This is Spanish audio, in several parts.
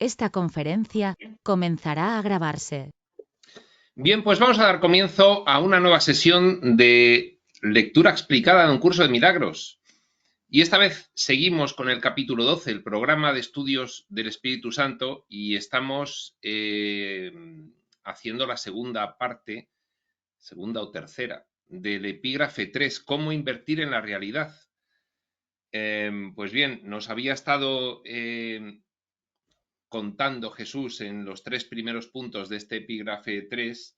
Esta conferencia comenzará a grabarse. Bien, pues vamos a dar comienzo a una nueva sesión de lectura explicada de un curso de milagros. Y esta vez seguimos con el capítulo 12, el programa de estudios del Espíritu Santo, y estamos haciendo la segunda parte, segunda o tercera, del epígrafe 3, cómo invertir en la realidad. Pues bien, nos había estado contando Jesús en los tres primeros puntos de este epígrafe 3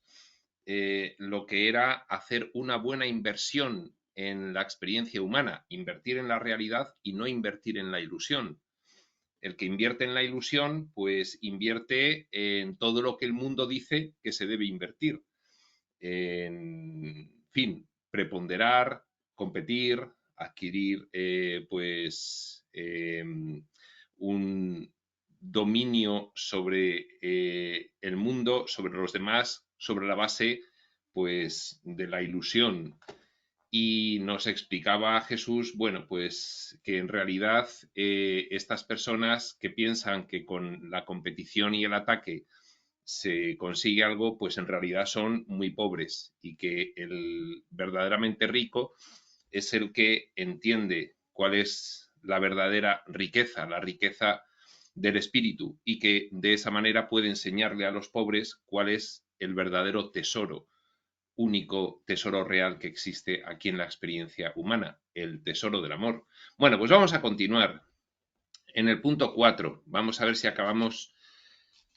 lo que era hacer una buena inversión en la experiencia humana, invertir en la realidad y no invertir en la ilusión. El que invierte en la ilusión, pues invierte en todo lo que el mundo dice que se debe invertir. En fin, preponderar, competir, adquirir un dominio sobre el mundo, sobre los demás, sobre la base pues de la ilusión. Y nos explicaba Jesús, bueno, pues que en realidad estas personas que piensan que con la competición y el ataque se consigue algo, pues en realidad son muy pobres, y que el verdaderamente rico es el que entiende cuál es la verdadera riqueza, la riqueza del espíritu, y que de esa manera puede enseñarle a los pobres cuál es el verdadero tesoro, único tesoro real que existe aquí en la experiencia humana, el tesoro del amor. Bueno, pues vamos a continuar. En el punto 4, vamos a ver si acabamos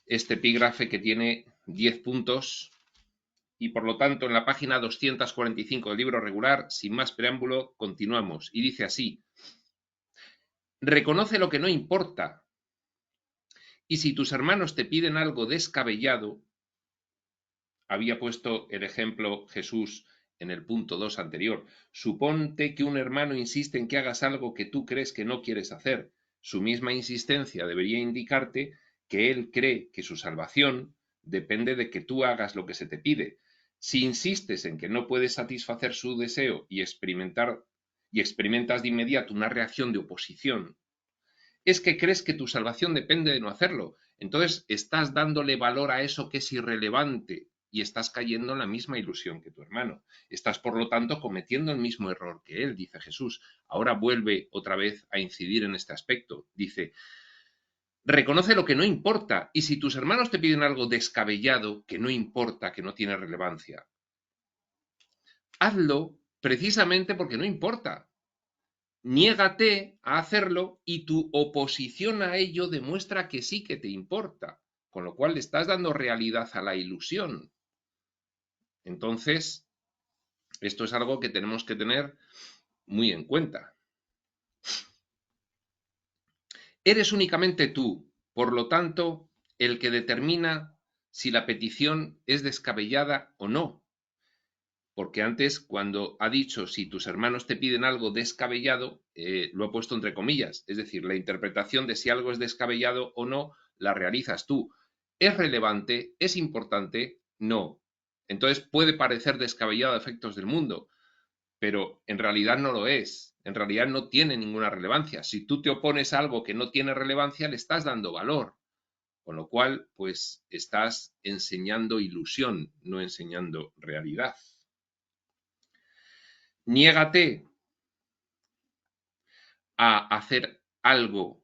este epígrafe que tiene 10 puntos, y por lo tanto en la página 245 del libro regular, sin más preámbulo, continuamos. Y dice así: reconoce lo que no importa, y si tus hermanos te piden algo descabellado, había puesto el ejemplo Jesús en el punto 2 anterior. Suponte que un hermano insiste en que hagas algo que tú crees que no quieres hacer. Su misma insistencia debería indicarte que él cree que su salvación depende de que tú hagas lo que se te pide. Si insistes en que no puedes satisfacer su deseo y experimentas de inmediato una reacción de oposición, es que crees que tu salvación depende de no hacerlo. Entonces estás dándole valor a eso que es irrelevante y estás cayendo en la misma ilusión que tu hermano. Estás, por lo tanto, cometiendo el mismo error que él, dice Jesús. Ahora vuelve otra vez a incidir en este aspecto. Dice: reconoce lo que no importa, y si tus hermanos te piden algo descabellado, que no importa, que no tiene relevancia, hazlo precisamente porque no importa. Niégate a hacerlo y tu oposición a ello demuestra que sí que te importa, con lo cual le estás dando realidad a la ilusión. Entonces, esto es algo que tenemos que tener muy en cuenta. Eres únicamente tú, por lo tanto, el que determina si la petición es descabellada o no. Porque antes, cuando ha dicho si tus hermanos te piden algo descabellado, lo he puesto entre comillas. Es decir, la interpretación de si algo es descabellado o no la realizas tú. ¿Es relevante? ¿Es importante? No. Entonces puede parecer descabellado a efectos del mundo, pero en realidad no lo es. En realidad no tiene ninguna relevancia. Si tú te opones a algo que no tiene relevancia, le estás dando valor. Con lo cual, pues estás enseñando ilusión, no enseñando realidad. Niégate a hacer algo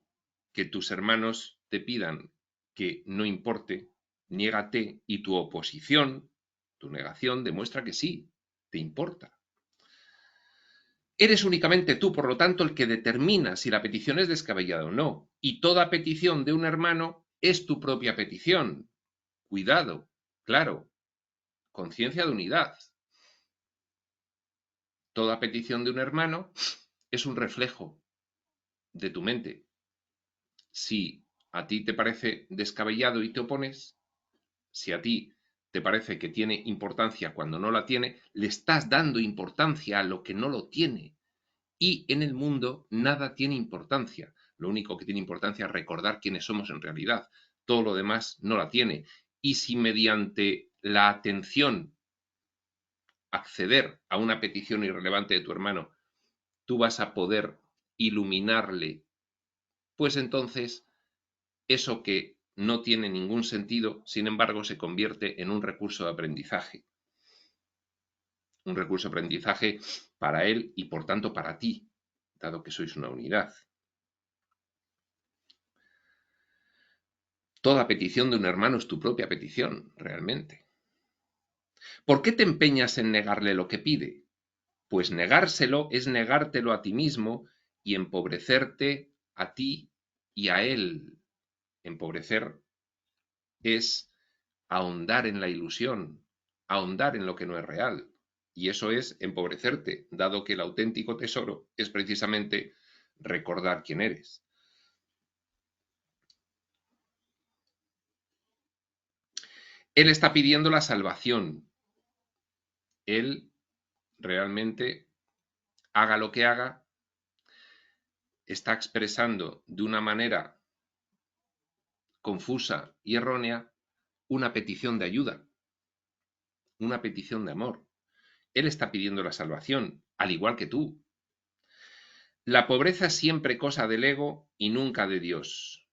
que tus hermanos te pidan que no importe. Niégate, y tu oposición, tu negación, demuestra que sí, te importa. Eres únicamente tú, por lo tanto, el que determina si la petición es descabellada o no. Y toda petición de un hermano es tu propia petición. Cuidado, claro, conciencia de unidad. Toda petición de un hermano es un reflejo de tu mente. Si a ti te parece descabellado y te opones, si a ti te parece que tiene importancia cuando no la tiene, le estás dando importancia a lo que no lo tiene. Y en el mundo nada tiene importancia. Lo único que tiene importancia es recordar quiénes somos en realidad. Todo lo demás no la tiene. Y si mediante la atención, acceder a una petición irrelevante de tu hermano, tú vas a poder iluminarle, pues entonces eso que no tiene ningún sentido, sin embargo, se convierte en un recurso de aprendizaje. Un recurso de aprendizaje para él y, por tanto, para ti, dado que sois una unidad. Toda petición de un hermano es tu propia petición, realmente. ¿Por qué te empeñas en negarle lo que pide? Pues negárselo es negártelo a ti mismo y empobrecerte a ti y a él. Empobrecer es ahondar en la ilusión, ahondar en lo que no es real. Y eso es empobrecerte, dado que el auténtico tesoro es precisamente recordar quién eres. Él está pidiendo la salvación. Él realmente, haga lo que haga, está expresando de una manera confusa y errónea una petición de ayuda, una petición de amor. Él está pidiendo la salvación, al igual que tú. La pobreza es siempre cosa del ego y nunca de Dios.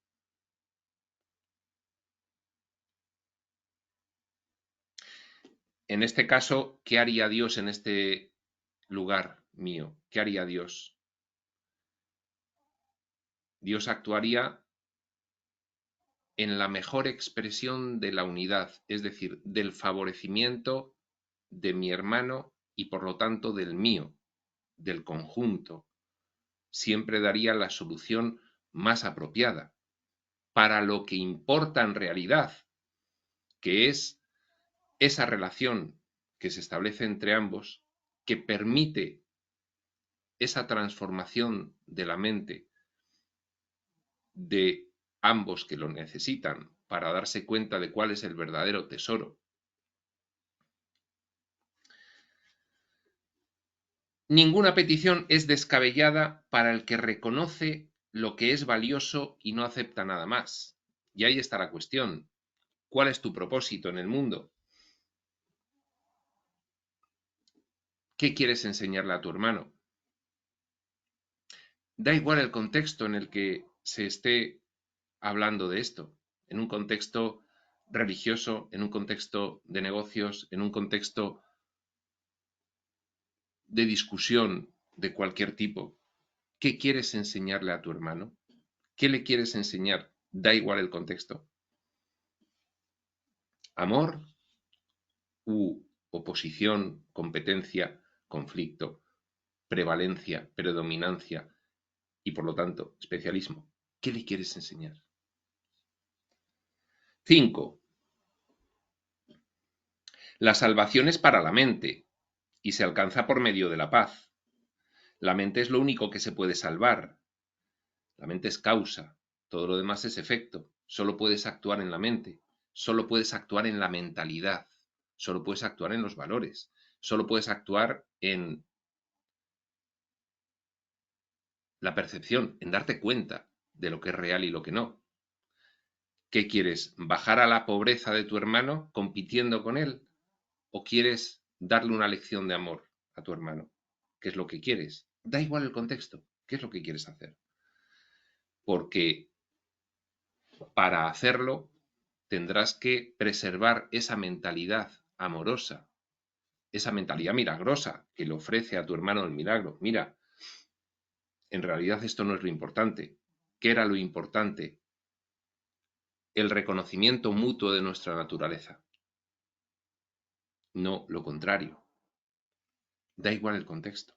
En este caso, ¿qué haría Dios en este lugar mío? ¿Qué haría Dios? Dios actuaría en la mejor expresión de la unidad, es decir, del favorecimiento de mi hermano y por lo tanto del mío, del conjunto. Siempre daría la solución más apropiada para lo que importa en realidad, que es esa relación que se establece entre ambos, que permite esa transformación de la mente de ambos que lo necesitan para darse cuenta de cuál es el verdadero tesoro. Ninguna petición es descabellada para el que reconoce lo que es valioso y no acepta nada más. Y ahí está la cuestión. ¿Cuál es tu propósito en el mundo? ¿Qué quieres enseñarle a tu hermano? Da igual el contexto en el que se esté hablando de esto, en un contexto religioso, en un contexto de negocios, en un contexto de discusión de cualquier tipo. ¿Qué quieres enseñarle a tu hermano? ¿Qué le quieres enseñar? Da igual el contexto. Amor u oposición, competencia, conflicto, prevalencia, predominancia y por lo tanto especialismo. ¿Qué le quieres enseñar? 5. La salvación es para la mente y se alcanza por medio de la paz. La mente es lo único que se puede salvar. La mente es causa, todo lo demás es efecto. Solo puedes actuar en la mente, solo puedes actuar en la mentalidad, solo puedes actuar en los valores, solo puedes actuar en la percepción, en darte cuenta de lo que es real y lo que no. ¿Qué quieres? ¿Bajar a la pobreza de tu hermano compitiendo con él? ¿O quieres darle una lección de amor a tu hermano? ¿Qué es lo que quieres? Da igual el contexto. ¿Qué es lo que quieres hacer? Porque para hacerlo tendrás que preservar esa mentalidad amorosa, esa mentalidad milagrosa que le ofrece a tu hermano el milagro. Mira, en realidad esto no es lo importante. ¿Qué era lo importante? El reconocimiento mutuo de nuestra naturaleza. No lo contrario. Da igual el contexto.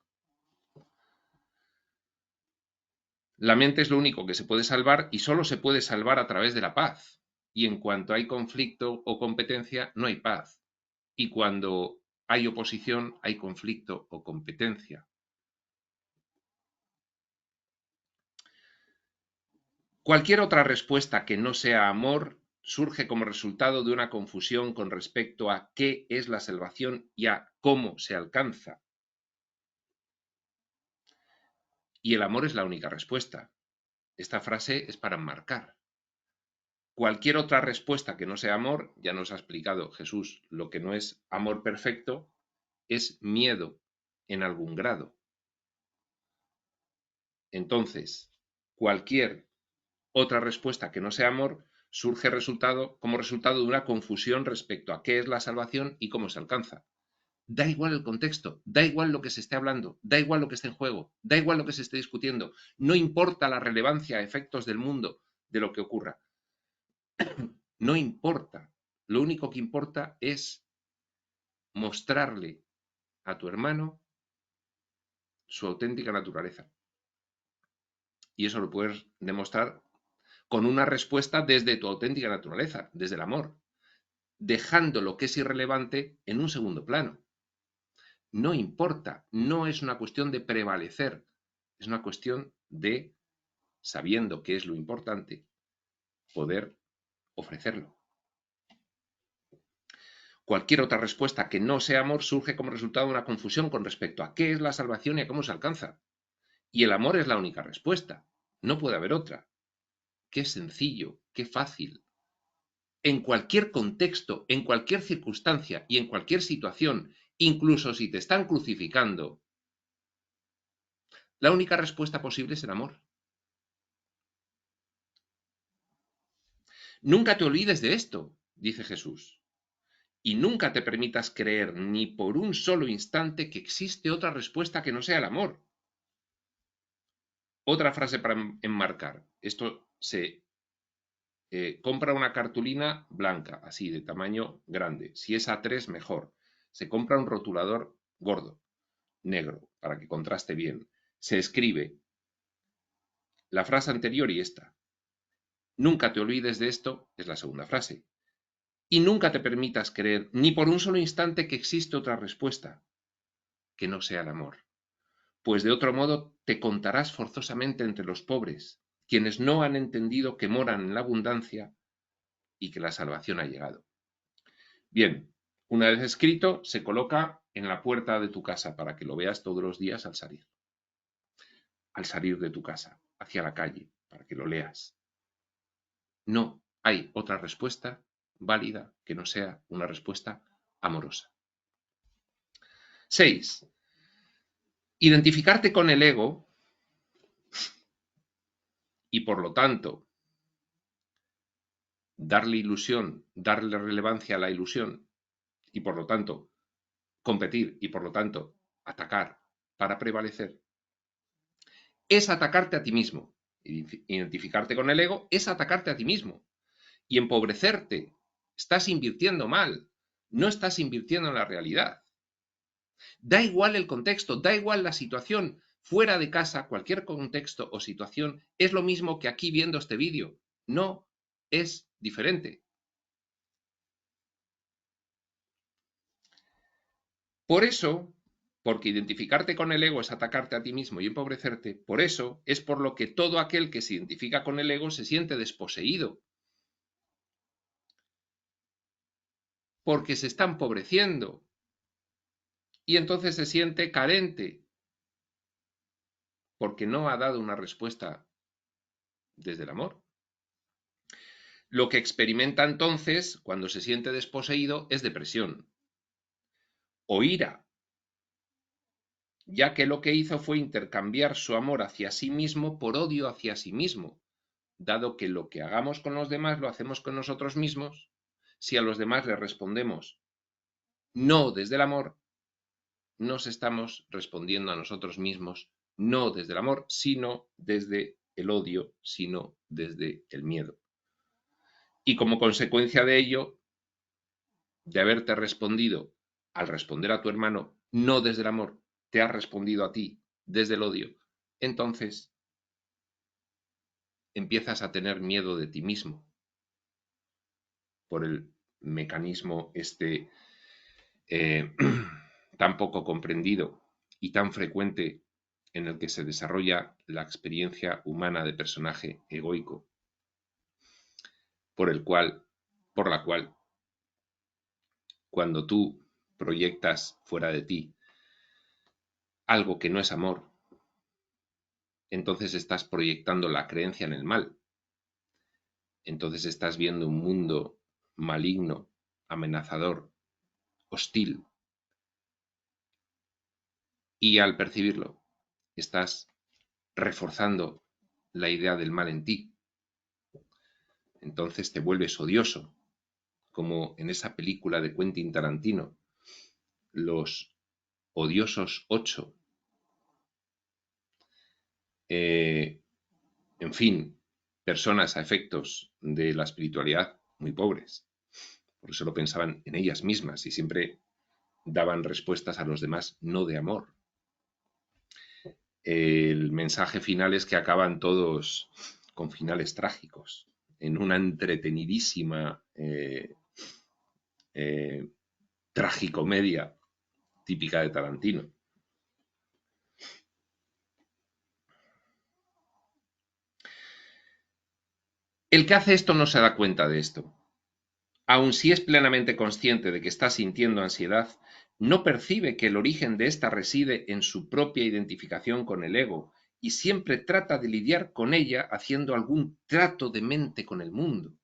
La mente es lo único que se puede salvar y solo se puede salvar a través de la paz. Y en cuanto hay conflicto o competencia, no hay paz. Y cuando hay oposición, hay conflicto o competencia. Cualquier otra respuesta que no sea amor surge como resultado de una confusión con respecto a qué es la salvación y a cómo se alcanza. Y el amor es la única respuesta. Esta frase es para enmarcar. Cualquier otra respuesta que no sea amor, ya nos ha explicado Jesús, lo que no es amor perfecto es miedo en algún grado. Entonces, cualquier otra respuesta que no sea amor surge como resultado de una confusión respecto a qué es la salvación y cómo se alcanza. Da igual el contexto, da igual lo que se esté hablando, da igual lo que esté en juego, da igual lo que se esté discutiendo, no importa la relevancia a efectos del mundo de lo que ocurra. No importa. Lo único que importa es mostrarle a tu hermano su auténtica naturaleza. Y eso lo puedes demostrar con una respuesta desde tu auténtica naturaleza, desde el amor, dejando lo que es irrelevante en un segundo plano. No importa, no es una cuestión de prevalecer, es una cuestión de, sabiendo qué es lo importante, poder ofrecerlo. Cualquier otra respuesta que no sea amor surge como resultado de una confusión con respecto a qué es la salvación y a cómo se alcanza. Y el amor es la única respuesta, no puede haber otra. Qué sencillo, qué fácil. En cualquier contexto, en cualquier circunstancia y en cualquier situación, incluso si te están crucificando, la única respuesta posible es el amor. Nunca te olvides de esto, dice Jesús, y nunca te permitas creer ni por un solo instante que existe otra respuesta que no sea el amor. Otra frase para enmarcar. Esto se compra una cartulina blanca, así, de tamaño grande. Si es A3, mejor. Se compra un rotulador gordo, negro, para que contraste bien. Se escribe la frase anterior y esta. Nunca te olvides de esto, es la segunda frase. Y nunca te permitas creer, ni por un solo instante, que existe otra respuesta que no sea el amor. Pues de otro modo te contarás forzosamente entre los pobres, quienes no han entendido que moran en la abundancia y que la salvación ha llegado. Bien, una vez escrito, se coloca en la puerta de tu casa para que lo veas todos los días al salir. Al salir de tu casa, hacia la calle, para que lo leas. No hay otra respuesta válida que no sea una respuesta amorosa. 6. Identificarte con el ego y, por lo tanto, darle ilusión, darle relevancia a la ilusión y, por lo tanto, competir y, por lo tanto, atacar para prevalecer, es atacarte a ti mismo. Identificarte con el ego es atacarte a ti mismo y empobrecerte. Estás invirtiendo mal, no estás invirtiendo en la realidad. Da igual el contexto, da igual la situación. Fuera de casa, cualquier contexto o situación es lo mismo que aquí viendo este vídeo. No es diferente. Por eso, porque identificarte con el ego es atacarte a ti mismo y empobrecerte, por eso es por lo que todo aquel que se identifica con el ego se siente desposeído. Porque se está empobreciendo. Y entonces se siente carente. Porque no ha dado una respuesta desde el amor. Lo que experimenta entonces, cuando se siente desposeído, es depresión o ira, ya que lo que hizo fue intercambiar su amor hacia sí mismo por odio hacia sí mismo, dado que lo que hagamos con los demás lo hacemos con nosotros mismos. Si a los demás les respondemos no desde el amor, nos estamos respondiendo a nosotros mismos no desde el amor, sino desde el odio, sino desde el miedo. Y como consecuencia de ello, de haberte respondido, al responder a tu hermano no desde el amor, te has respondido a ti desde el odio, entonces empiezas a tener miedo de ti mismo por el mecanismo tan poco comprendido y tan frecuente en el que se desarrolla la experiencia humana de personaje egoico, por la cual, cuando tú proyectas fuera de ti algo que no es amor, entonces estás proyectando la creencia en el mal. Entonces estás viendo un mundo maligno, amenazador, hostil. Y al percibirlo, estás reforzando la idea del mal en ti. entonces te vuelves odioso, como en esa película de Quentin Tarantino, Los odiosos 8. En fin, personas a efectos de la espiritualidad muy pobres, porque solo pensaban en ellas mismas y siempre daban respuestas a los demás no de amor. El mensaje final es que acaban todos con finales trágicos, en una entretenidísima tragicomedia típica de Tarantino. El que hace esto no se da cuenta de esto. Aun si es plenamente consciente de que está sintiendo ansiedad, no percibe que el origen de esta reside en su propia identificación con el ego y siempre trata de lidiar con ella haciendo algún trato de mente con el mundo.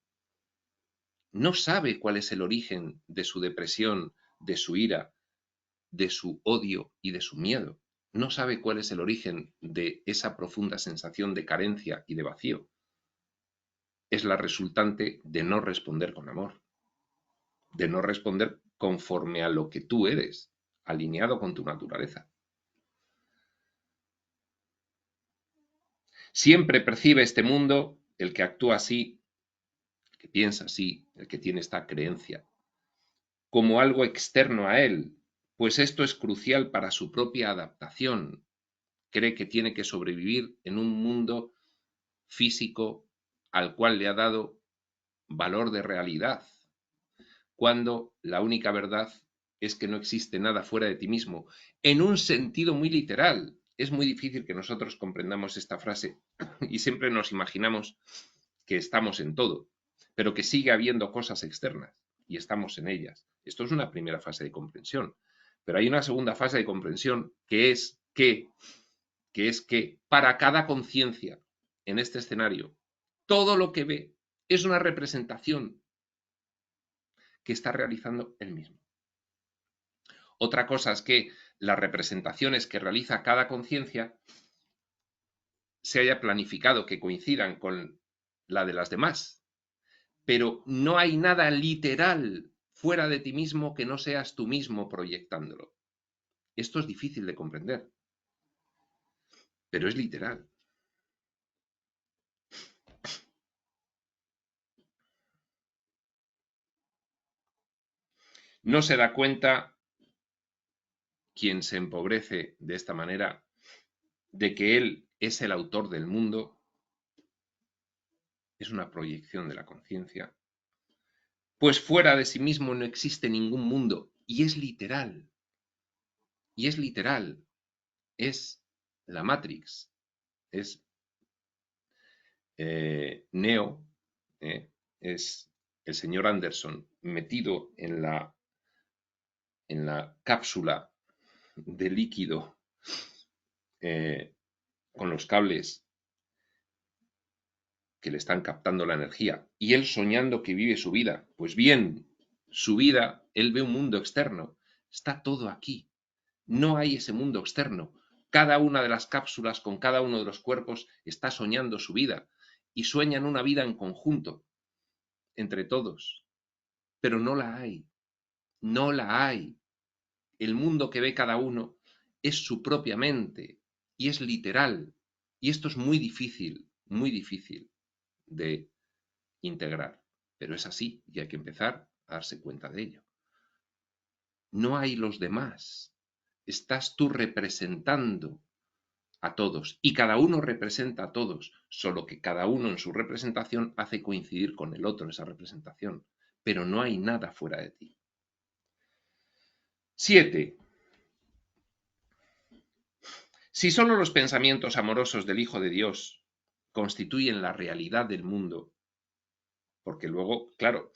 No sabe cuál es el origen de su depresión, de su ira, de su odio y de su miedo. No sabe cuál es el origen de esa profunda sensación de carencia y de vacío. Es la resultante de no responder con amor, de no responder conforme a lo que tú eres, alineado con tu naturaleza. Siempre percibe este mundo el que actúa así, el que piensa así, el que tiene esta creencia, como algo externo a él, pues esto es crucial para su propia adaptación. Cree que tiene que sobrevivir en un mundo físico al cual le ha dado valor de realidad, cuando la única verdad es que no existe nada fuera de ti mismo, en un sentido muy literal. Es muy difícil que nosotros comprendamos esta frase y siempre nos imaginamos que estamos en todo, pero que sigue habiendo cosas externas y estamos en ellas. Esto es una primera fase de comprensión, pero hay una segunda fase de comprensión que es que para cada conciencia en este escenario, todo lo que ve es una representación que está realizando él mismo. Otra cosa es que las representaciones que realiza cada conciencia se haya planificado que coincidan con la de las demás, pero no hay nada literal fuera de ti mismo que no seas tú mismo proyectándolo. Esto es difícil de comprender, pero es literal. No se da cuenta quien se empobrece de esta manera de que él es el autor del mundo, es una proyección de la conciencia, pues fuera de sí mismo no existe ningún mundo, y es literal, es la Matrix, es Neo, es el señor Anderson metido en la cápsula de líquido con los cables que le están captando la energía y él soñando que vive su vida. Pues bien, su vida, él ve un mundo externo, está todo aquí. No hay ese mundo externo. Cada una de las cápsulas con cada uno de los cuerpos está soñando su vida y sueñan una vida en conjunto, entre todos. Pero no la hay. No la hay. El mundo que ve cada uno es su propia mente y es literal. Y esto es muy difícil de integrar. Pero es así y hay que empezar a darse cuenta de ello. No hay los demás. Estás tú representando a todos y cada uno representa a todos, solo que cada uno en su representación hace coincidir con el otro esa representación, pero no hay nada fuera de ti. 7. Si solo los pensamientos amorosos del Hijo de Dios constituyen la realidad del mundo, porque luego, claro,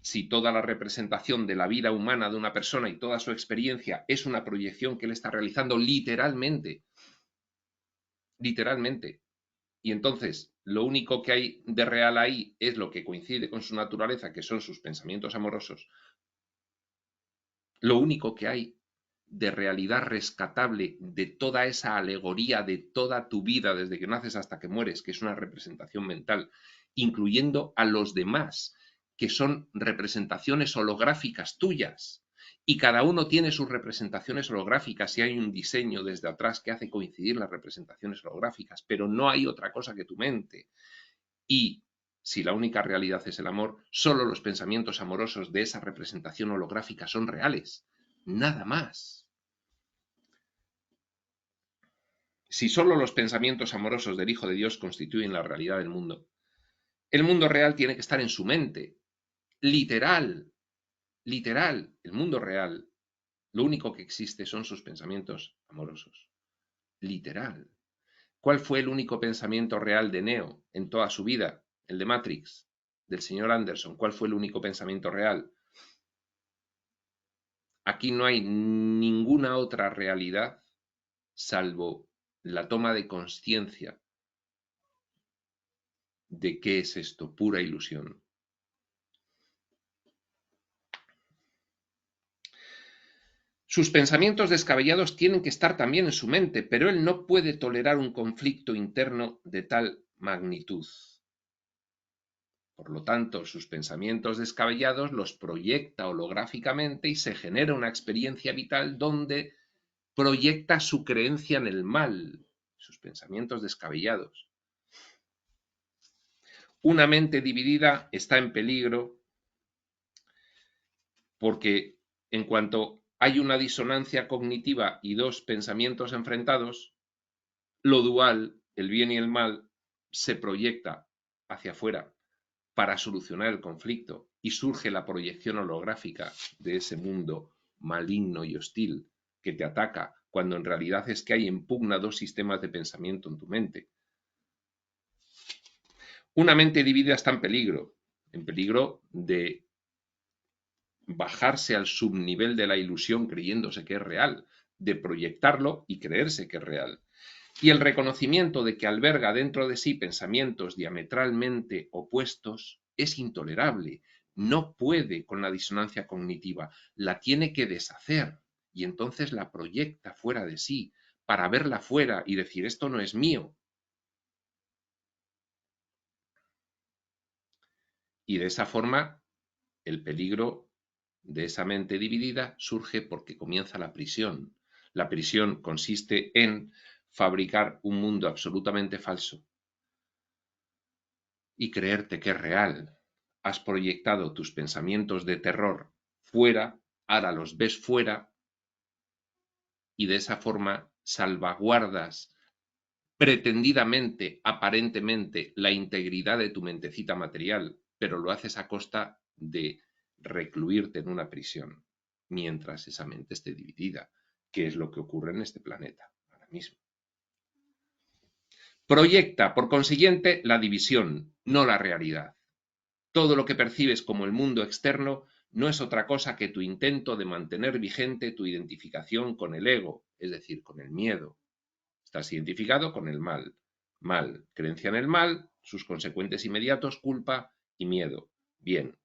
si toda la representación de la vida humana de una persona y toda su experiencia es una proyección que él está realizando literalmente, y entonces lo único que hay de real ahí es lo que coincide con su naturaleza, que son sus pensamientos amorosos, lo único que hay de realidad rescatable de toda esa alegoría de toda tu vida desde que naces hasta que mueres, que es una representación mental, incluyendo a los demás, que son representaciones holográficas tuyas. Y cada uno tiene sus representaciones holográficas y hay un diseño desde atrás que hace coincidir las representaciones holográficas, pero no hay otra cosa que tu mente. Y si la única realidad es el amor, solo los pensamientos amorosos de esa representación holográfica son reales. Nada más. Si solo los pensamientos amorosos del Hijo de Dios constituyen la realidad del mundo, el mundo real tiene que estar en su mente. Literal, literal, el mundo real, lo único que existe son sus pensamientos amorosos. Literal. ¿Cuál fue el único pensamiento real de Neo en toda su vida? El de Matrix, del señor Anderson. ¿Cuál fue el único pensamiento real? Aquí no hay ninguna otra realidad salvo la toma de conciencia de qué es esto, pura ilusión. Sus pensamientos descabellados tienen que estar también en su mente, pero él no puede tolerar un conflicto interno de tal magnitud. Por lo tanto, sus pensamientos descabellados los proyecta holográficamente y se genera una experiencia vital donde proyecta su creencia en el mal, sus pensamientos descabellados. Una mente dividida está en peligro porque en cuanto hay una disonancia cognitiva y dos pensamientos enfrentados, lo dual, el bien y el mal, se proyecta hacia afuera para solucionar el conflicto y surge la proyección holográfica de ese mundo maligno y hostil que te ataca, cuando en realidad es que hay en pugna dos sistemas de pensamiento en tu mente. Una mente dividida está en peligro de bajarse al subnivel de la ilusión creyéndose que es real, de proyectarlo y creerse que es real. Y el reconocimiento de que alberga dentro de sí pensamientos diametralmente opuestos es intolerable. No puede con la disonancia cognitiva, la tiene que deshacer y entonces la proyecta fuera de sí para verla fuera y decir esto no es mío. Y de esa forma el peligro de esa mente dividida surge porque comienza la prisión. La prisión consiste en fabricar un mundo absolutamente falso y creerte que es real. Has proyectado tus pensamientos de terror fuera, ahora los ves fuera y de esa forma salvaguardas pretendidamente, aparentemente, la integridad de tu mentecita material, pero lo haces a costa de recluirte en una prisión mientras esa mente esté dividida, que es lo que ocurre en este planeta ahora mismo. Proyecta, por consiguiente, la división, no la realidad. Todo lo que percibes como el mundo externo no es otra cosa que tu intento de mantener vigente tu identificación con el ego, es decir, con el miedo. Estás identificado con el mal. Mal, creencia en el mal, sus consecuentes inmediatos, culpa y miedo. Bien,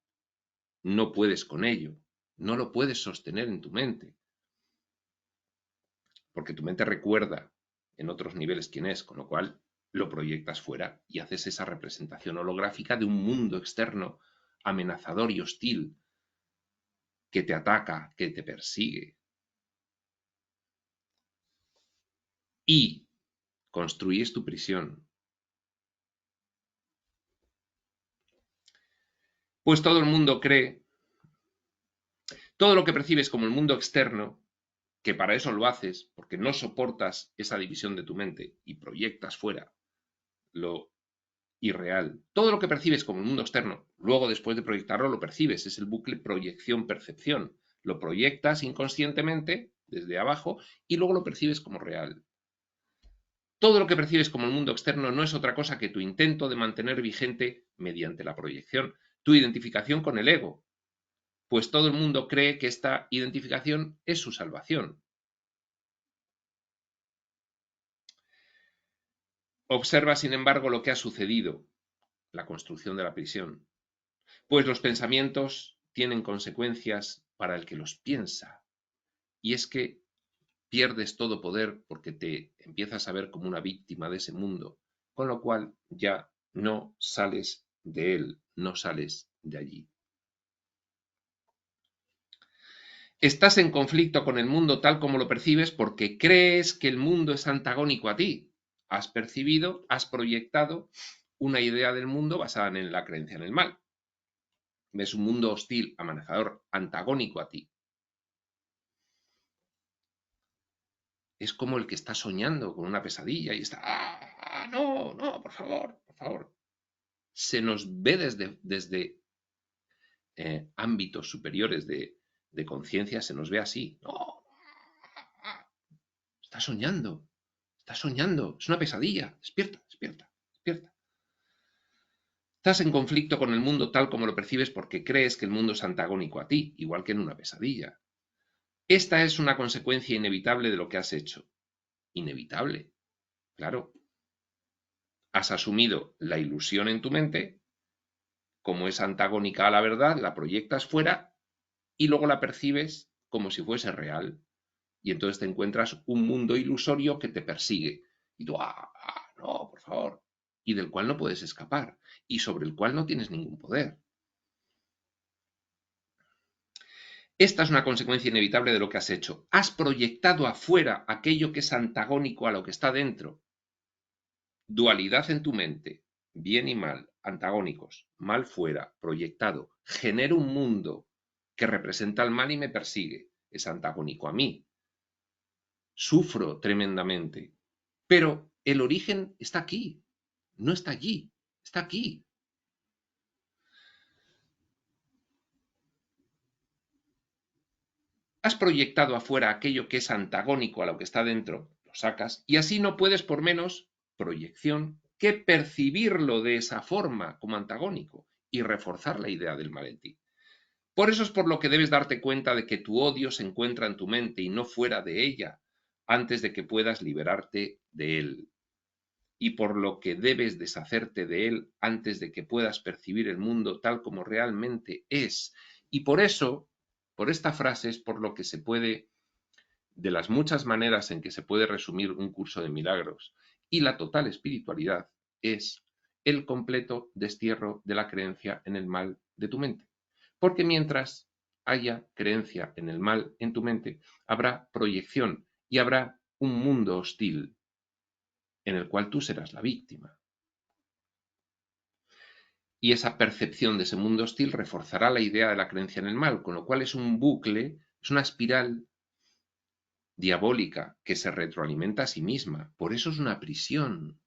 no puedes con ello, no lo puedes sostener en tu mente, porque tu mente recuerda en otros niveles quién es, con lo cual lo proyectas fuera y haces esa representación holográfica de un mundo externo amenazador y hostil que te ataca, que te persigue. Y construyes tu prisión. Pues todo el mundo cree, todo lo que percibes como el mundo externo, que para eso lo haces, porque no soportas esa división de tu mente y proyectas fuera lo irreal. Todo lo que percibes como el mundo externo, luego después de proyectarlo lo percibes, es el bucle proyección-percepción. Lo proyectas inconscientemente desde abajo y luego lo percibes como real. Todo lo que percibes como el mundo externo no es otra cosa que tu intento de mantener vigente, mediante la proyección, tu identificación con el ego, pues todo el mundo cree que esta identificación es su salvación. Observa, sin embargo, lo que ha sucedido, la construcción de la prisión, pues los pensamientos tienen consecuencias para el que los piensa, y es que pierdes todo poder porque te empiezas a ver como una víctima de ese mundo, con lo cual ya no sales de él, no sales de allí. Estás en conflicto con el mundo tal como lo percibes porque crees que el mundo es antagónico a ti. Has percibido, has proyectado una idea del mundo basada en la creencia en el mal. Ves un mundo hostil, amenazador, antagónico a ti. Es como el que está soñando con una pesadilla y está, no, no, por favor, por favor. Se nos ve desde ámbitos superiores de conciencia, se nos ve así. No, está soñando, es una pesadilla, despierta, despierta, despierta. Estás en conflicto con el mundo tal como lo percibes porque crees que el mundo es antagónico a ti, igual que en una pesadilla. Esta es una consecuencia inevitable de lo que has hecho. Inevitable, claro. Has asumido la ilusión en tu mente, como es antagónica a la verdad, la proyectas fuera y luego la percibes como si fuese real. Y entonces te encuentras un mundo ilusorio que te persigue. Y tú, no, por favor. Y del cual no puedes escapar. Y sobre el cual no tienes ningún poder. Esta es una consecuencia inevitable de lo que has hecho. Has proyectado afuera aquello que es antagónico a lo que está dentro. Dualidad en tu mente. Bien y mal, antagónicos. Mal fuera, proyectado. Genero un mundo que representa el mal y me persigue. Es antagónico a mí. Sufro tremendamente. Pero el origen está aquí. No está allí. Está aquí. Has proyectado afuera aquello que es antagónico a lo que está dentro, lo sacas, y así no puedes por menos proyección que percibirlo de esa forma como antagónico y reforzar la idea del mal en ti. Por eso es por lo que debes darte cuenta de que tu odio se encuentra en tu mente y no fuera de ella, antes de que puedas liberarte de él. Y por lo que debes deshacerte de él antes de que puedas percibir el mundo tal como realmente es. Y por eso, por esta frase es por lo que se puede, de las muchas maneras en que se puede resumir un curso de milagros y la total espiritualidad, es el completo destierro de la creencia en el mal de tu mente. Porque mientras haya creencia en el mal en tu mente, habrá proyección y habrá un mundo hostil en el cual tú serás la víctima. Y esa percepción de ese mundo hostil reforzará la idea de la creencia en el mal, con lo cual es un bucle, es una espiral diabólica que se retroalimenta a sí misma. Por eso es una prisión.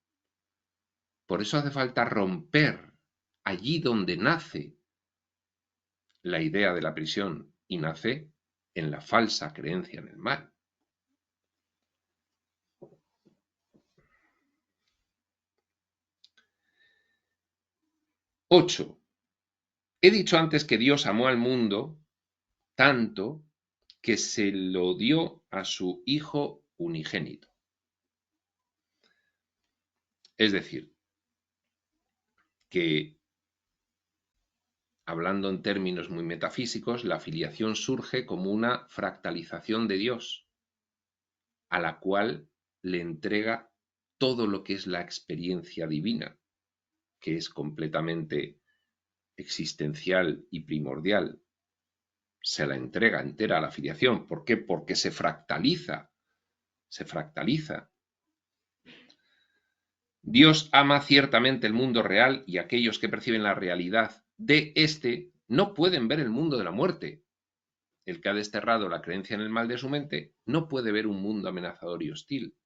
Por eso hace falta romper allí donde nace la idea de la prisión y nace en la falsa creencia en el mal. 8. He dicho antes que Dios amó al mundo tanto que se lo dio a su Hijo unigénito. Es decir, que, hablando en términos muy metafísicos, la filiación surge como una fractalización de Dios, a la cual le entrega todo lo que es la experiencia divina, que es completamente existencial y primordial. Se la entrega entera a la filiación. ¿Por qué? Porque se fractaliza. Se fractaliza. Dios ama ciertamente el mundo real y aquellos que perciben la realidad de éste no pueden ver el mundo de la muerte. El que ha desterrado la creencia en el mal de su mente no puede ver un mundo amenazador y hostil.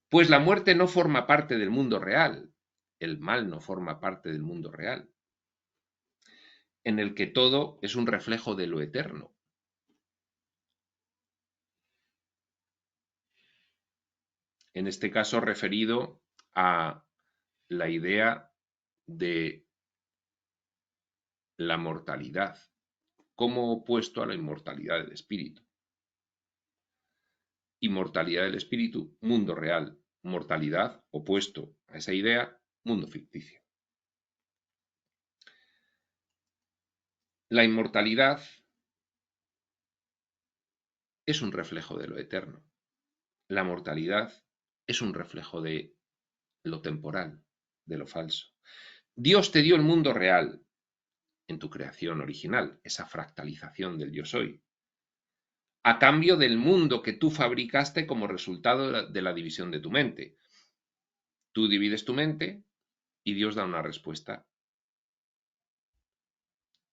Pues la muerte no forma parte del mundo real. El mal no forma parte del mundo real, en el que todo es un reflejo de lo eterno. En este caso referido a la idea de la mortalidad como opuesto a la inmortalidad del espíritu. Inmortalidad del espíritu, mundo real. Mortalidad, opuesto a esa idea, mundo ficticio. La inmortalidad es un reflejo de lo eterno. La mortalidad es un reflejo de lo temporal, de lo falso. Dios te dio el mundo real en tu creación original, esa fractalización del yo soy, a cambio del mundo que tú fabricaste como resultado de la división de tu mente. Tú divides tu mente y Dios da una respuesta.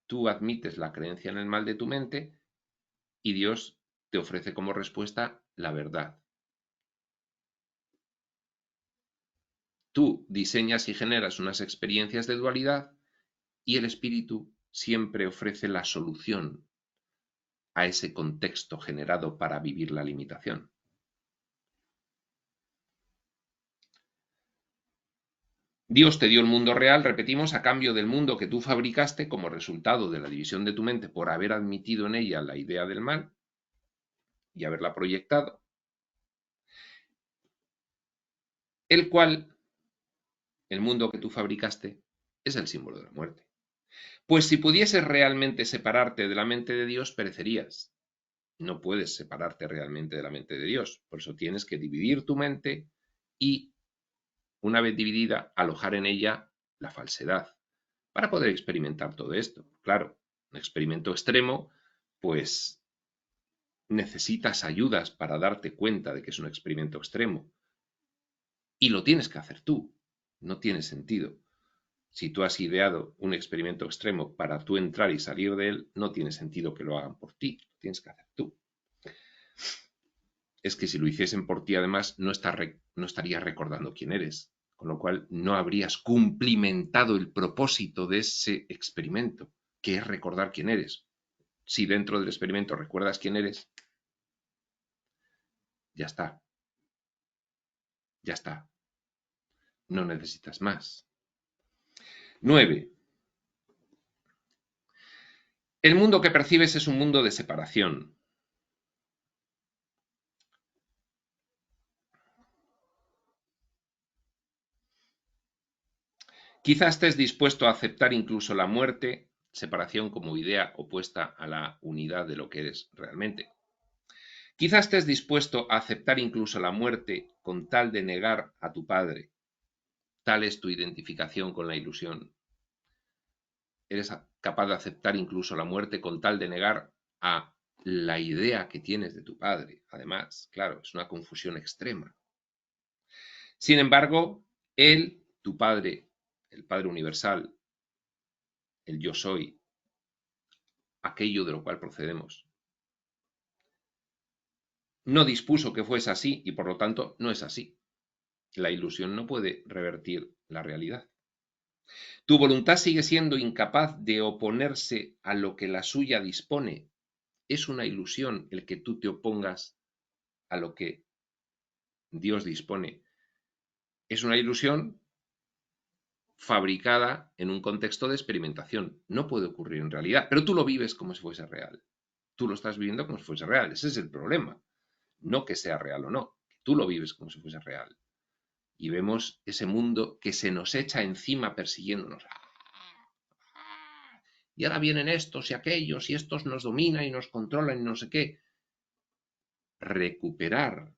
Tú admites la creencia en el mal de tu mente y Dios te ofrece como respuesta la verdad. Tú diseñas y generas unas experiencias de dualidad y el espíritu siempre ofrece la solución a ese contexto generado para vivir la limitación. Dios te dio el mundo real, repetimos, a cambio del mundo que tú fabricaste como resultado de la división de tu mente por haber admitido en ella la idea del mal y haberla proyectado, el cual, el mundo que tú fabricaste, es el símbolo de la muerte. Pues si pudieses realmente separarte de la mente de Dios, perecerías. No puedes separarte realmente de la mente de Dios, por eso tienes que dividir tu mente y, una vez dividida, alojar en ella la falsedad, para poder experimentar todo esto. Claro, un experimento extremo, pues necesitas ayudas para darte cuenta de que es un experimento extremo. Y lo tienes que hacer tú. No tiene sentido. Si tú has ideado un experimento extremo para tú entrar y salir de él, no tiene sentido que lo hagan por ti. Lo tienes que hacer tú. Es que si lo hiciesen por ti, además, no estarías recordando quién eres, con lo cual no habrías cumplimentado el propósito de ese experimento, que es recordar quién eres. Si dentro del experimento recuerdas quién eres, ya está. Ya está. No necesitas más. 9. El mundo que percibes es un mundo de separación. Quizás estés dispuesto a aceptar incluso la muerte, separación como idea opuesta a la unidad de lo que eres realmente. Quizás estés dispuesto a aceptar incluso la muerte con tal de negar a tu padre. Tal es tu identificación con la ilusión. Eres capaz de aceptar incluso la muerte con tal de negar a la idea que tienes de tu padre. Además, claro, es una confusión extrema. Sin embargo, él, tu padre, el Padre Universal, el yo soy, aquello de lo cual procedemos, no dispuso que fuese así y por lo tanto no es así. La ilusión no puede revertir la realidad. Tu voluntad sigue siendo incapaz de oponerse a lo que la suya dispone. Es una ilusión el que tú te opongas a lo que Dios dispone. Es una ilusión fabricada en un contexto de experimentación. No puede ocurrir en realidad, pero tú lo vives como si fuese real. Tú lo estás viviendo como si fuese real. Ese es el problema. No que sea real o no, que tú lo vives como si fuese real. Y vemos ese mundo que se nos echa encima persiguiéndonos. Y ahora vienen estos y aquellos y estos nos dominan y nos controlan y no sé qué. Recuperar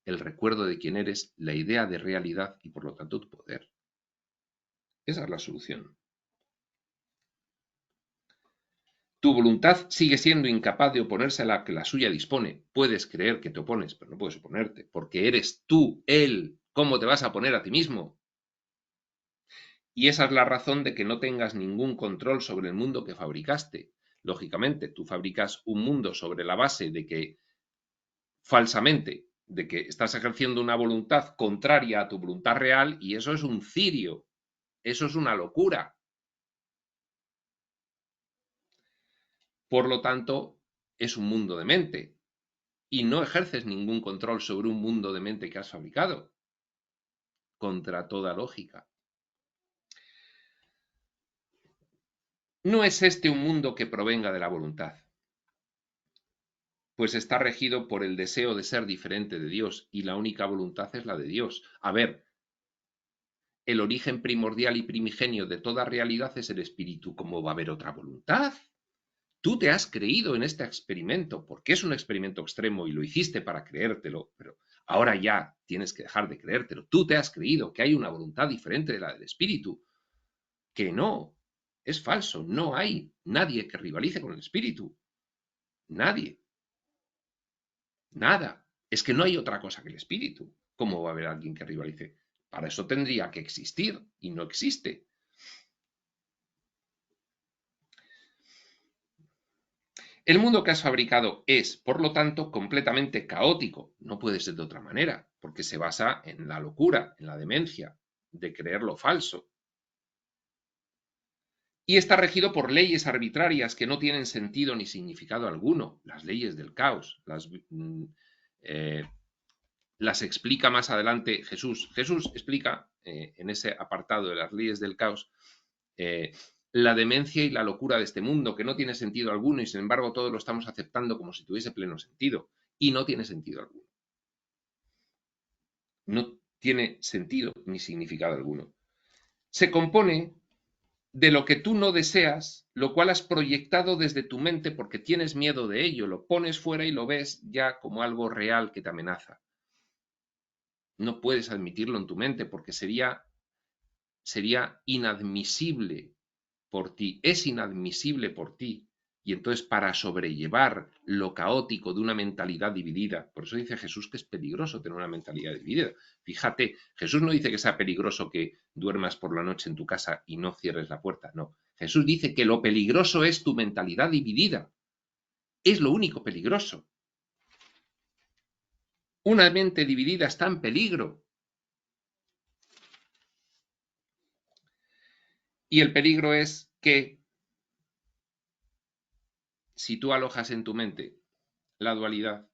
el recuerdo de quién eres, la idea de realidad y por lo tanto tu poder. Esa es la solución. Tu voluntad sigue siendo incapaz de oponerse a la que la suya dispone. Puedes creer que te opones, pero no puedes oponerte, porque eres tú, él. ¿Cómo te vas a oponer a ti mismo? Y esa es la razón de que no tengas ningún control sobre el mundo que fabricaste. Lógicamente, tú fabricas un mundo sobre la base de que, falsamente, de que estás ejerciendo una voluntad contraria a tu voluntad real y eso es un cirio, eso es una locura. Por lo tanto, es un mundo de mente y no ejerces ningún control sobre un mundo de mente que has fabricado, contra toda lógica. No es este un mundo que provenga de la voluntad, pues está regido por el deseo de ser diferente de Dios y la única voluntad es la de Dios. A ver, el origen primordial y primigenio de toda realidad es el espíritu. ¿Cómo va a haber otra voluntad? Tú te has creído en este experimento porque es un experimento extremo y lo hiciste para creértelo, pero ahora ya tienes que dejar de creértelo. Tú te has creído que hay una voluntad diferente de la del espíritu. que no, es falso, no hay nadie que rivalice con el espíritu, nadie, nada, es que no hay otra cosa que el espíritu. ¿Cómo va a haber alguien que rivalice? Para eso tendría que existir y no existe. El mundo que has fabricado es, por lo tanto, completamente caótico. No puede ser de otra manera, porque se basa en la locura, en la demencia, de creer lo falso. Y está regido por leyes arbitrarias que no tienen sentido ni significado alguno, las leyes del caos. Las explica más adelante Jesús. Jesús explica en ese apartado de las leyes del caos la demencia y la locura de este mundo, que no tiene sentido alguno y sin embargo todos lo estamos aceptando como si tuviese pleno sentido. Y no tiene sentido alguno. No tiene sentido ni significado alguno. Se compone de lo que tú no deseas, lo cual has proyectado desde tu mente porque tienes miedo de ello, lo pones fuera y lo ves ya como algo real que te amenaza. No puedes admitirlo en tu mente porque sería inadmisible por ti, es inadmisible por ti. Y entonces para sobrellevar lo caótico de una mentalidad dividida, por eso dice Jesús que es peligroso tener una mentalidad dividida. Fíjate, Jesús no dice que sea peligroso que duermas por la noche en tu casa y no cierres la puerta, no. Jesús dice que lo peligroso es tu mentalidad dividida. Es lo único peligroso. Una mente dividida está en peligro. Y el peligro es que si tú alojas en tu mente la dualidad,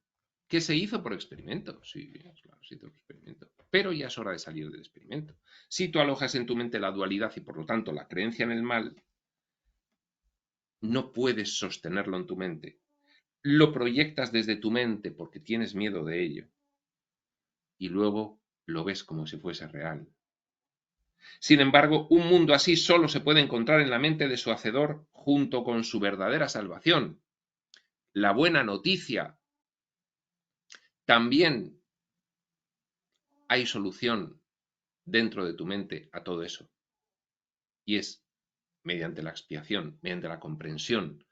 que se hizo por experimento, sí, claro, se hizo por experimento, pero ya es hora de salir del experimento. Si tú alojas en tu mente la dualidad y por lo tanto la creencia en el mal, no puedes sostenerlo en tu mente. Lo proyectas desde tu mente porque tienes miedo de ello y luego lo ves como si fuese real. Sin embargo, un mundo así solo se puede encontrar en la mente de su hacedor junto con su verdadera salvación. La buena noticia. También hay solución dentro de tu mente a todo eso. Y es mediante la expiación, mediante la comprensión,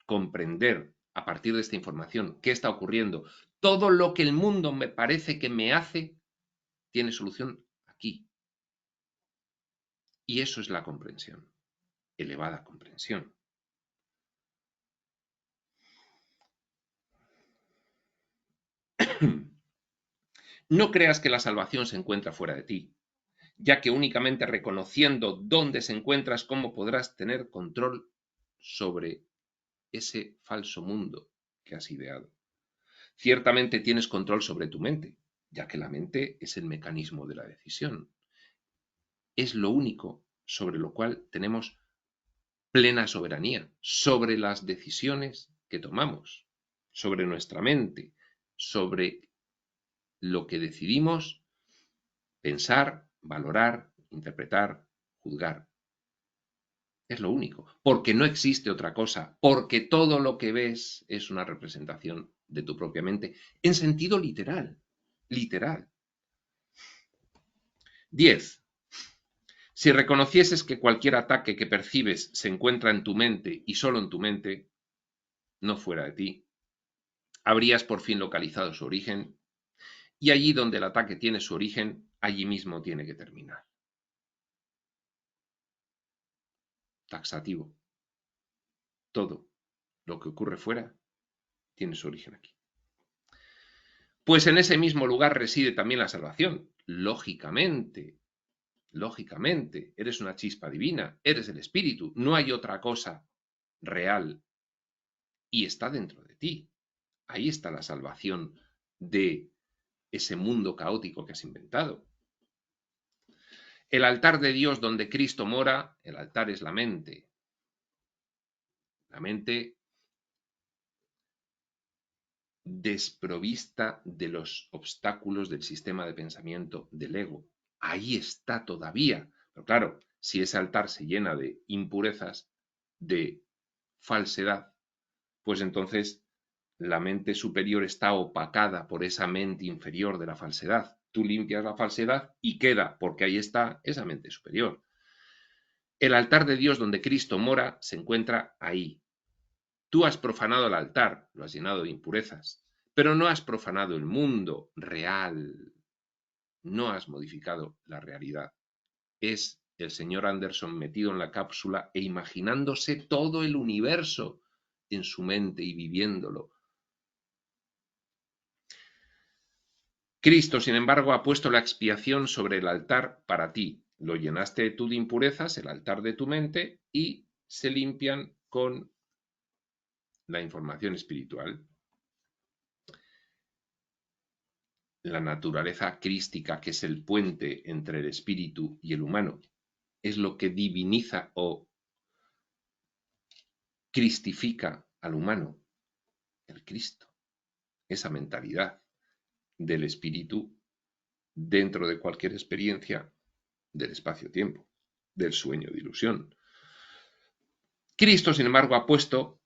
comprender a partir de esta información qué está ocurriendo. Todo lo que el mundo me parece que me hace tiene solución aquí. Y eso es la comprensión, elevada comprensión. No creas que la salvación se encuentra fuera de ti, ya que únicamente reconociendo dónde se encuentra es cómo podrás tener control sobre ese falso mundo que has ideado. Ciertamente tienes control sobre tu mente, ya que la mente es el mecanismo de la decisión. Es lo único sobre lo cual tenemos plena soberanía, sobre las decisiones que tomamos, sobre nuestra mente, sobre lo que decidimos pensar, valorar, interpretar, juzgar. Es lo único, porque no existe otra cosa, porque todo lo que ves es una representación de tu propia mente, en sentido literal, literal. 10. Si reconocieses que cualquier ataque que percibes se encuentra en tu mente y solo en tu mente, no fuera de ti, habrías por fin localizado su origen y allí donde el ataque tiene su origen, allí mismo tiene que terminar. Taxativo. Todo lo que ocurre fuera tiene su origen aquí. Pues en ese mismo lugar reside también la salvación. Lógicamente, eres una chispa divina, eres el espíritu, no hay otra cosa real y está dentro de ti. Ahí está la salvación de ese mundo caótico que has inventado. El altar de Dios donde Cristo mora, el altar es la mente. La mente desprovista de los obstáculos del sistema de pensamiento del ego. Ahí está todavía. Pero claro, si ese altar se llena de impurezas, de falsedad, pues entonces la mente superior está opacada por esa mente inferior de la falsedad. Tú limpias la falsedad y queda, porque ahí está esa mente superior. El altar de Dios donde Cristo mora se encuentra ahí. Tú has profanado el altar, lo has llenado de impurezas, pero no has profanado el mundo real. No has modificado la realidad. Es el señor Anderson metido en la cápsula e imaginándose todo el universo en su mente y viviéndolo. Cristo, sin embargo, ha puesto la expiación sobre el altar para ti. Lo llenaste tú de impurezas, el altar de tu mente, y se limpian con la información espiritual. La naturaleza crística, que es el puente entre el espíritu y el humano, es lo que diviniza o cristifica al humano, el Cristo, esa mentalidad del espíritu dentro de cualquier experiencia del espacio-tiempo, del sueño de ilusión. Cristo, sin embargo, ha puesto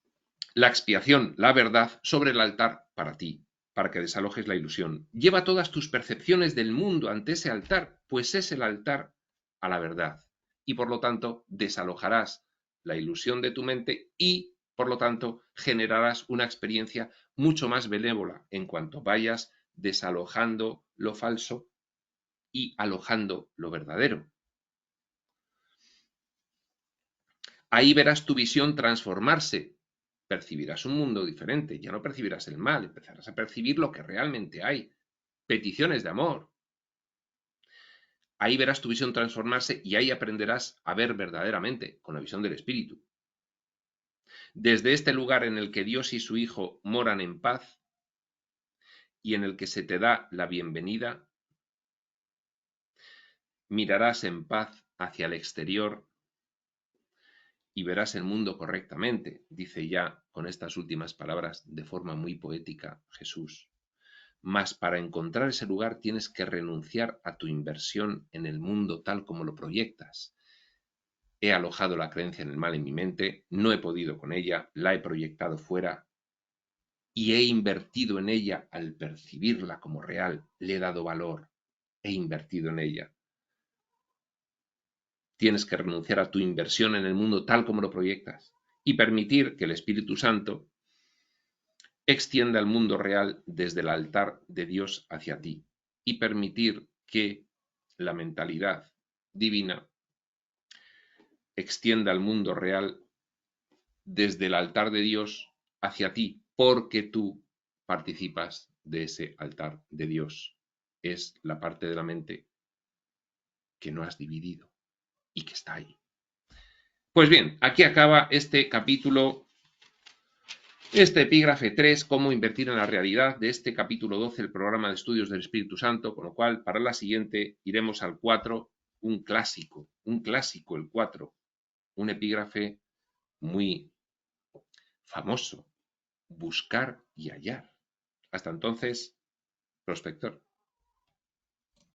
la expiación, la verdad, sobre el altar para ti, para que desalojes la ilusión. Lleva todas tus percepciones del mundo ante ese altar, pues es el altar a la verdad. Y por lo tanto, desalojarás la ilusión de tu mente y, por lo tanto, generarás una experiencia mucho más benévola en cuanto vayas desalojando lo falso y alojando lo verdadero. Ahí verás tu visión transformarse. Percibirás un mundo diferente, ya no percibirás el mal, empezarás a percibir lo que realmente hay, peticiones de amor. Ahí verás tu visión transformarse y ahí aprenderás a ver verdaderamente, con la visión del Espíritu. Desde este lugar en el que Dios y su Hijo moran en paz y en el que se te da la bienvenida, mirarás en paz hacia el exterior y verás el mundo correctamente, dice ya con estas últimas palabras de forma muy poética Jesús. Mas para encontrar ese lugar tienes que renunciar a tu inversión en el mundo tal como lo proyectas. He alojado la creencia en el mal en mi mente, no he podido con ella, la he proyectado fuera y he invertido en ella al percibirla como real, le he dado valor, he invertido en ella. Tienes que renunciar a tu inversión en el mundo tal como lo proyectas y permitir que el Espíritu Santo extienda el mundo real desde el altar de Dios hacia ti y permitir que la mentalidad divina extienda el mundo real desde el altar de Dios hacia ti, porque tú participas de ese altar de Dios. Es la parte de la mente que no has dividido y que está ahí. Pues bien, aquí acaba este capítulo, este epígrafe 3, cómo invertir en la realidad, de este capítulo 12, el programa de estudios del Espíritu Santo, con lo cual para la siguiente iremos al 4, un clásico el 4, un epígrafe muy famoso, buscar y hallar. Hasta entonces, prospector.